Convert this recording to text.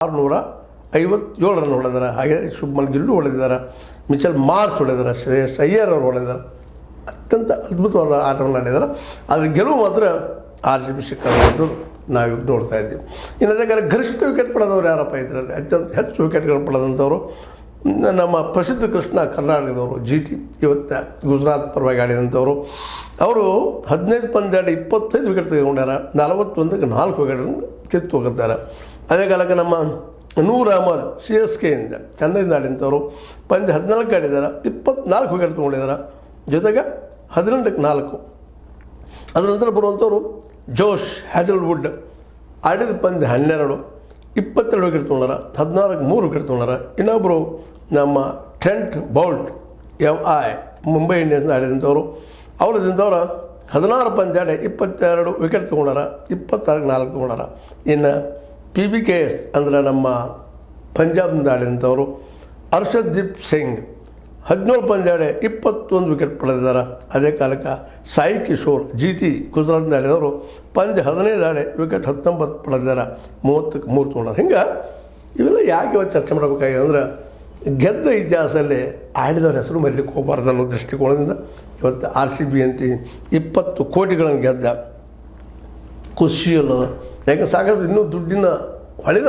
657 run ಹೊಡೆದಾರೆ. ಹಾಗೆ ಶುಭ್ಮನ್ ಗಿಲ್ಲು ಹೊಡೆದಿದ್ದಾರೆ, Mitchell Marsh ಹೊಡೆದಾರೆ, Shreyas Iyer ಅವರು ಹೊಡೆದಾರೆ. ಅತ್ಯಂತ ಅದ್ಭುತವಾದ ಆಟವನ್ನು ಆಡಿದ್ದಾರೆ. ಆದರೆ ಗೆಲುವು ಮಾತ್ರ RCB ಸಿಕ್ಕಂಥದ್ದು ನಾವು ನೋಡ್ತಾ ಇದ್ದೀವಿ. ಇನ್ನು ಅದಕ್ಕೆ ಗರಿಷ್ಠ ವಿಕೆಟ್ ಪಡೆದವರು ಯಾರಪ್ಪ ಇದರಲ್ಲಿ? ಅತ್ಯಂತ ಹೆಚ್ಚು ವಿಕೆಟ್ಗಳನ್ನು ಪಡೆದಂಥವರು ನಮ್ಮ ಪ್ರಸಿದ್ಧ ಕೃಷ್ಣ ಕರ್ನಾಟಕದವರು GT. ಇವತ್ತು ಗುಜರಾತ್ ಪರವಾಗಿ ಆಡಿದಂಥವರು. ಅವರು 15 ಪಂದ್ಯಾಡಿ 25 ವಿಕೆಟ್ ತೆಗೆದುಕೊಂಡಾರ. 41ಕ್ಕೆ 4 ವಿಕೆಟನ್ನು ಕಿತ್ತು ಹೋಗುತ್ತಾರೆ. ಅದೇ ಕಾಲಕ್ಕೆ ನಮ್ಮ ನೂರ್ ಅಹಮದ್ CSK ಇಂದ ಚೆನ್ನೈಯಿಂದ ಆಡಿದಂಥವರು ಪಂದ್ಯ 14 ಆಡಿದ್ದಾರೆ, 24 ವಿಕೆಟ್ ತೊಗೊಂಡಿದ್ದಾರೆ. ಜೊತೆಗೆ 18ಕ್ಕೆ 4. ಅದರ ನಂತರ ಬರುವಂಥವ್ರು ಜೋಶ್ ಹ್ಯಾಜಲ್ವುಡ್ ಆಡಿದ ಪಂದ್ಯ 12, 22 ವಿಕೆಟ್ ತೊಗೊಂಡಾರ, 16ಕ್ಕೆ 3 ವಿಕೆಟ್ ತೊಗೊಂಡಾರ. ಇನ್ನೊಬ್ಬರು ನಮ್ಮ Trent Boult MI Mumbai Indians ಆಡಿದಂಥವ್ರು. ಅವರದಿಂದವ್ರ 16 ಪಂದ್ಯಾಡಿ 22 ವಿಕೆಟ್ ತೊಗೊಂಡಾರ, 26ಕ್ಕೆ 4 ತೊಗೊಂಡಾರ. ಇನ್ನು PBKS ಅಂದರೆ ನಮ್ಮ ಪಂಜಾಬ್ನಿಂದ ಆಡಿದಂಥವರು ಹರ್ಷದೀಪ್ ಸಿಂಗ್ 17 ಪಂದ್ಯಾಡಿ 21 ವಿಕೆಟ್ ಪಡೆದಿದ್ದಾರೆ. ಅದೇ ಕಾಲಕ್ಕೆ ಸಾಯಿ ಕಿಶೋರ್ GT ಗುಜರಾತ್ನಿಂದ ಆಡಿದವರು ಪಂದ್ಯ 15 ಆಡಿ ವಿಕೆಟ್ 19 ಪಡೆದಿದ್ದಾರೆ, 30ಕ್ಕೆ 3 ತೊಗೊಂಡಾರ. ಹಿಂಗೆ ಇವೆಲ್ಲ ಯಾಕೆ ಇವತ್ತು ಚರ್ಚೆ ಮಾಡಬೇಕಾಗಿದೆ ಅಂದರೆ ಗೆದ್ದ ಇತಿಹಾಸದಲ್ಲಿ ಆಡಿದವ್ರ ಹೆಸರು ಮರಿಲಿಕ್ಕೆ ಹೋಗಬಾರ್ದು ಅನ್ನೋ ದೃಷ್ಟಿಕೋನದಿಂದ ಇವತ್ತು RCB ಅಂತ 20 ಕೋಟಿಗಳನ್ನು ಗೆದ್ದ ಖುಷಿಯಲ್ಲದ. ಯಾಕೆ ಸಾಕಷ್ಟು ಇನ್ನೂ ದುಡ್ಡಿನ ಹೊಳೆದ